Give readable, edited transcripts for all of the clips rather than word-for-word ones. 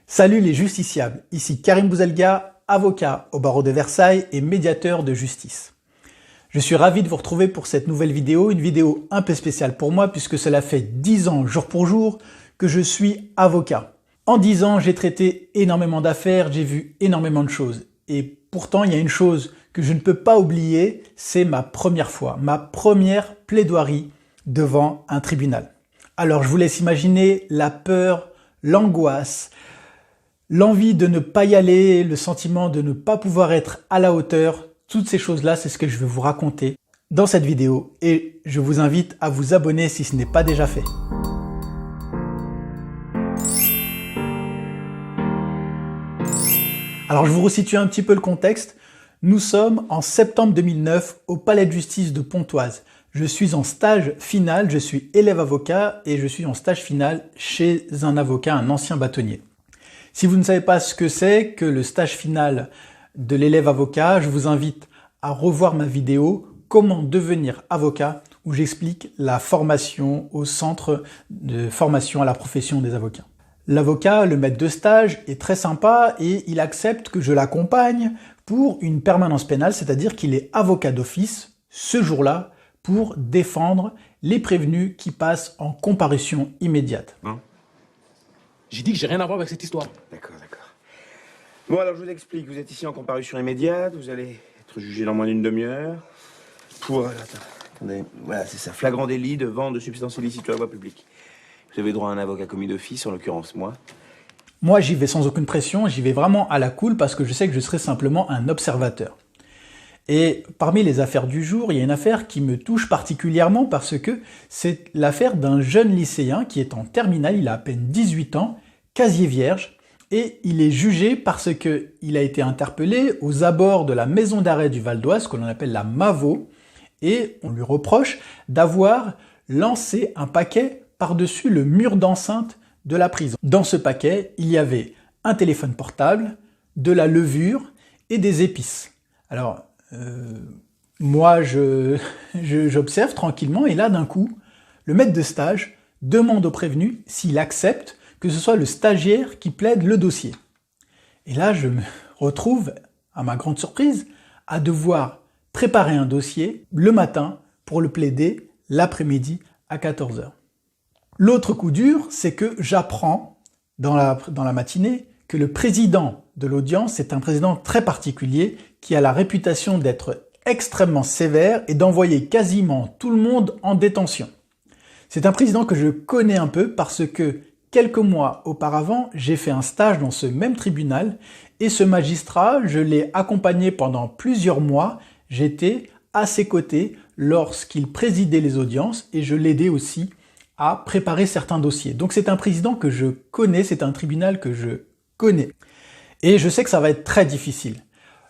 Salut les justiciables, ici Karim Bouzelga, avocat au barreau de Versailles et médiateur de justice. Je suis ravi de vous retrouver pour cette nouvelle vidéo, une vidéo un peu spéciale pour moi puisque cela fait 10 ans jour pour jour que je suis avocat. En 10 ans, j'ai traité énormément d'affaires, j'ai vu énormément de choses. Et pourtant, il y a une chose que je ne peux pas oublier, c'est ma première fois, ma première plaidoirie devant un tribunal. Alors je vous laisse imaginer la peur, l'angoisse, l'envie de ne pas y aller, le sentiment de ne pas pouvoir être à la hauteur, toutes ces choses-là, c'est ce que je vais vous raconter dans cette vidéo et je vous invite à vous abonner si ce n'est pas déjà fait. Alors je vous resitue un petit peu le contexte. Nous sommes en septembre 2009 au Palais de Justice de Pontoise. Je suis en stage final, je suis élève avocat et je suis en stage final chez un avocat, un ancien bâtonnier. Si vous ne savez pas ce que c'est que le stage final de l'élève avocat, je vous invite à revoir ma vidéo « Comment devenir avocat » où j'explique la formation au centre de formation à la profession des avocats. L'avocat, le maître de stage, est très sympa et il accepte que je l'accompagne pour une permanence pénale, c'est-à-dire qu'il est avocat d'office ce jour-là pour défendre les prévenus qui passent en comparution immédiate. J'ai dit que j'ai rien à voir avec cette histoire. D'accord. Bon, alors je vous explique. Vous êtes ici en comparution immédiate. Vous allez être jugé dans moins d'une demi-heure. Pour... attendez. Voilà, c'est ça. Flagrant délit de vente de substances illicites sur la voie publique. Vous avez droit à un avocat commis d'office, en l'occurrence moi. Moi, j'y vais sans aucune pression. J'y vais vraiment à la cool parce que je sais que je serai simplement un observateur. Et parmi les affaires du jour, il y a une affaire qui me touche particulièrement parce que c'est l'affaire d'un jeune lycéen qui est en terminale, il a à peine 18 ans, casier vierge, et il est jugé parce qu'il a été interpellé aux abords de la maison d'arrêt du Val d'Oise, que l'on appelle la MAVO, et on lui reproche d'avoir lancé un paquet par-dessus le mur d'enceinte de la prison. Dans ce paquet, il y avait un téléphone portable, de la levure et des épices. Alors, moi, j'observe tranquillement et là, d'un coup, le maître de stage demande au prévenu s'il accepte que ce soit le stagiaire qui plaide le dossier. Et là, je me retrouve, à ma grande surprise, à devoir préparer un dossier le matin pour le plaider l'après-midi à 14 h. L'autre coup dur, c'est que j'apprends dans la matinée que le président de l'audience est un président très particulier qui a la réputation d'être extrêmement sévère et d'envoyer quasiment tout le monde en détention. C'est un président que je connais un peu parce que quelques mois auparavant, j'ai fait un stage dans ce même tribunal et ce magistrat, je l'ai accompagné pendant plusieurs mois. J'étais à ses côtés lorsqu'il présidait les audiences et je l'aidais aussi à préparer certains dossiers. Donc c'est un président que je connais, c'est un tribunal que je connais. Et je sais que ça va être très difficile.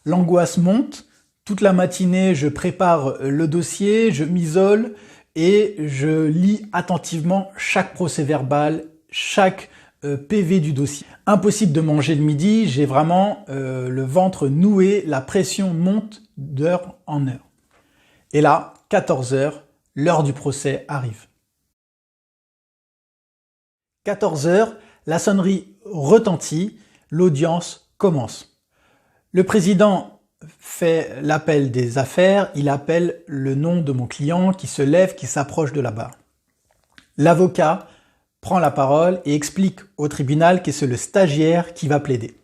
L'angoisse monte, toute la matinée je prépare le dossier, je m'isole et je lis attentivement chaque procès-verbal, chaque PV du dossier. Impossible de manger le midi, j'ai vraiment le ventre noué, la pression monte d'heure en heure. Et là, 14 h, l'heure du procès arrive. 14 h, la sonnerie retentit, l'audience commence. Le président fait l'appel des affaires, il appelle le nom de mon client qui se lève, qui s'approche de la barre. L'avocat prend la parole et explique au tribunal que c'est le stagiaire qui va plaider.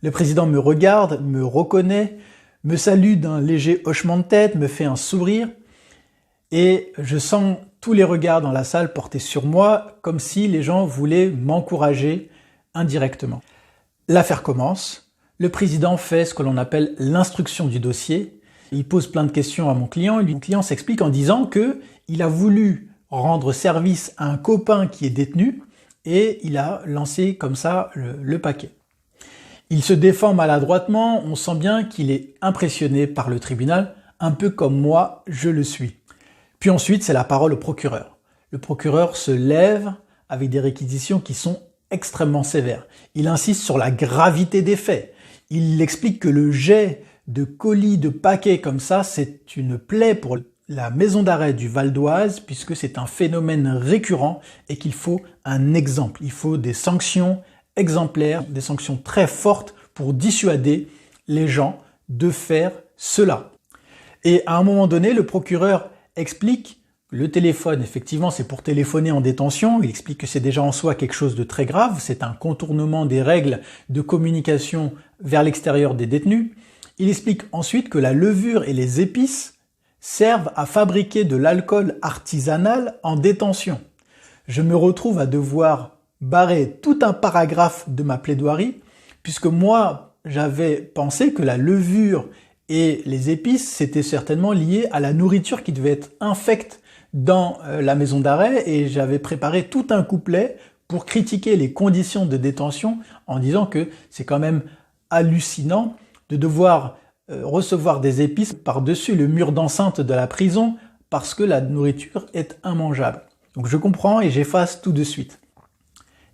Le président me regarde, me reconnaît, me salue d'un léger hochement de tête, me fait un sourire et je sens tous les regards dans la salle portés sur moi comme si les gens voulaient m'encourager indirectement. L'affaire commence, le président fait ce que l'on appelle l'instruction du dossier. Il pose plein de questions à mon client et mon client s'explique en disant qu'il a voulu rendre service à un copain qui est détenu et il a lancé comme ça le paquet. Il se défend maladroitement, on sent bien qu'il est impressionné par le tribunal, un peu comme moi je le suis. Puis ensuite, c'est la parole au procureur. Le procureur se lève avec des réquisitions qui sont extrêmement sévères. Il insiste sur la gravité des faits. Il explique que le jet de colis, de paquets comme ça, c'est une plaie pour la maison d'arrêt du Val d'Oise puisque c'est un phénomène récurrent et qu'il faut un exemple. Il faut des sanctions exemplaires, des sanctions très fortes pour dissuader les gens de faire cela. Et à un moment donné, le procureur explique que le téléphone, effectivement, c'est pour téléphoner en détention. Il explique que c'est déjà en soi quelque chose de très grave. C'est un contournement des règles de communication vers l'extérieur des détenus. Il explique ensuite que la levure et les épices servent à fabriquer de l'alcool artisanal en détention. Je me retrouve à devoir barrer tout un paragraphe de ma plaidoirie, puisque moi, j'avais pensé que la levure et les épices, c'était certainement lié à la nourriture qui devait être infecte dans la maison d'arrêt, et j'avais préparé tout un couplet pour critiquer les conditions de détention en disant que c'est quand même hallucinant de devoir recevoir des épices par-dessus le mur d'enceinte de la prison parce que la nourriture est immangeable. Donc je comprends et j'efface tout de suite.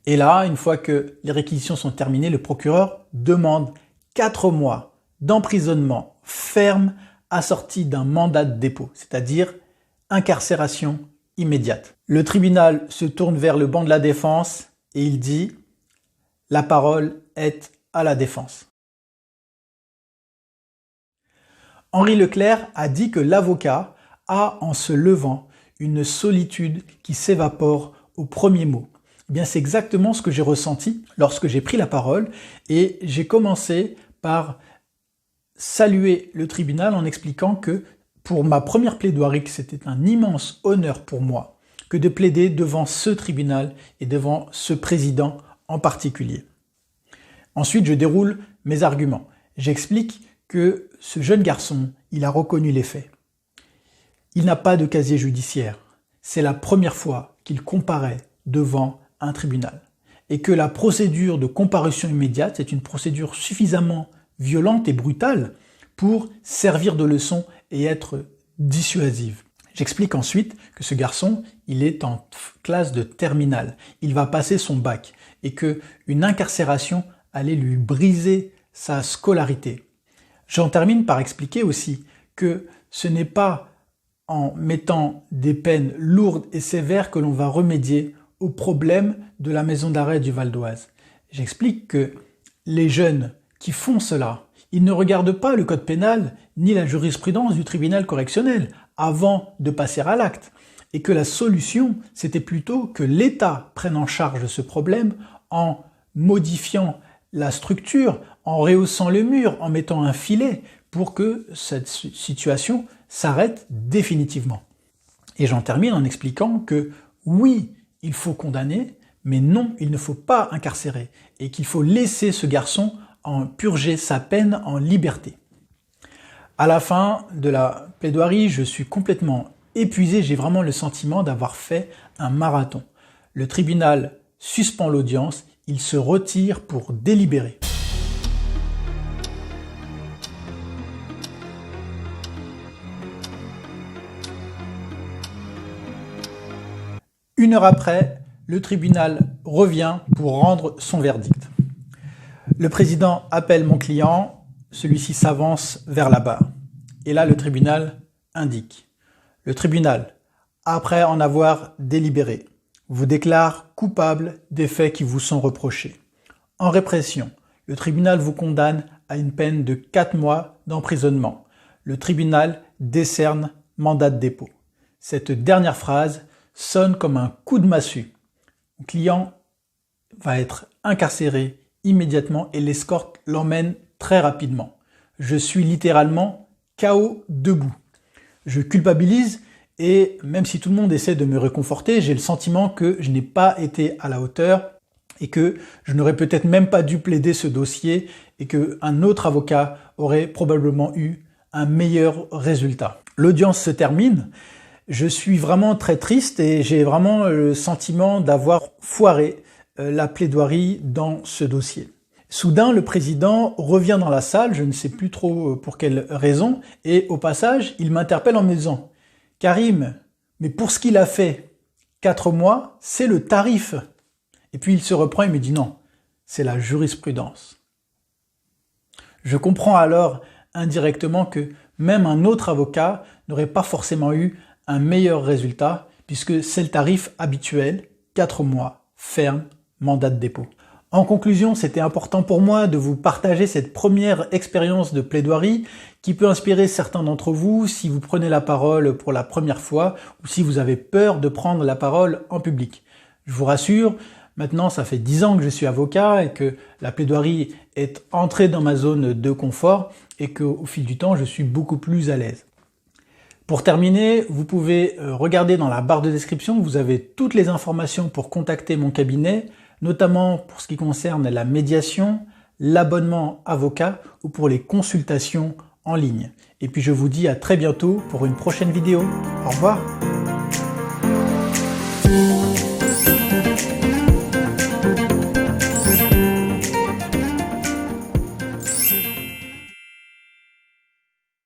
Et là, une fois que les réquisitions sont terminées, le procureur demande 4 mois d'emprisonnement ferme assorti d'un mandat de dépôt, c'est-à-dire incarcération immédiate. Le tribunal se tourne vers le banc de la défense et il dit « La parole est à la défense ». Henri Leclerc a dit que l'avocat a, en se levant, une solitude qui s'évapore au premier mot. Eh bien, c'est exactement ce que j'ai ressenti lorsque j'ai pris la parole et j'ai commencé par saluer le tribunal en expliquant que pour ma première plaidoirie, que c'était un immense honneur pour moi que de plaider devant ce tribunal et devant ce président en particulier. Ensuite, je déroule mes arguments. J'explique que ce jeune garçon, il a reconnu les faits. Il n'a pas de casier judiciaire. C'est la première fois qu'il comparaît devant un tribunal. Et que la procédure de comparution immédiate, c'est une procédure suffisamment violente et brutale pour servir de leçon et être dissuasive. J'explique ensuite que ce garçon, il est en classe de terminale. Il va passer son bac et que une incarcération allait lui briser sa scolarité. J'en termine par expliquer aussi que ce n'est pas en mettant des peines lourdes et sévères que l'on va remédier au problème de la maison d'arrêt du Val d'Oise. J'explique que les jeunes qui font cela, ils ne regardent pas le code pénal ni la jurisprudence du tribunal correctionnel avant de passer à l'acte, et que la solution, c'était plutôt que l'État prenne en charge ce problème en modifiant la structure, en rehaussant le mur, en mettant un filet pour que cette situation s'arrête définitivement. Et j'en termine en expliquant que oui, il faut condamner, mais non, il ne faut pas incarcérer et qu'il faut laisser ce garçon en purger sa peine en liberté. À la fin de la plaidoirie, je suis complètement épuisé, j'ai vraiment le sentiment d'avoir fait un marathon. Le tribunal suspend l'audience, il se retire pour délibérer. Une heure après, le tribunal revient pour rendre son verdict. Le président appelle mon client, celui-ci s'avance vers la barre. Et là, le tribunal indique. Le tribunal, après en avoir délibéré, vous déclare coupable des faits qui vous sont reprochés. En répression, le tribunal vous condamne à une peine de 4 mois d'emprisonnement. Le tribunal décerne mandat de dépôt. Cette dernière phrase sonne comme un coup de massue. Le client va être incarcéré immédiatement et l'escorte l'emmène très rapidement. Je suis littéralement KO debout. Je culpabilise et même si tout le monde essaie de me réconforter, j'ai le sentiment que je n'ai pas été à la hauteur et que je n'aurais peut-être même pas dû plaider ce dossier et qu'un autre avocat aurait probablement eu un meilleur résultat. L'audience se termine. Je suis vraiment très triste et j'ai vraiment le sentiment d'avoir foiré la plaidoirie dans ce dossier. Soudain, le président revient dans la salle, je ne sais plus trop pour quelle raison, et au passage, il m'interpelle en me disant « Karim, mais pour ce qu'il a fait, 4 mois, c'est le tarif ». Et puis il se reprend et me dit « Non, c'est la jurisprudence ». Je comprends alors indirectement que même un autre avocat n'aurait pas forcément eu un meilleur résultat, puisque c'est le tarif habituel, 4 mois, ferme, mandat de dépôt. En conclusion, c'était important pour moi de vous partager cette première expérience de plaidoirie qui peut inspirer certains d'entre vous si vous prenez la parole pour la première fois ou si vous avez peur de prendre la parole en public. Je vous rassure, maintenant ça fait 10 ans que je suis avocat et que la plaidoirie est entrée dans ma zone de confort et qu'au fil du temps je suis beaucoup plus à l'aise. Pour terminer, vous pouvez regarder dans la barre de description, vous avez toutes les informations pour contacter mon cabinet, notamment pour ce qui concerne la médiation, l'abonnement avocat ou pour les consultations en ligne. Et puis je vous dis à très bientôt pour une prochaine vidéo. Au revoir.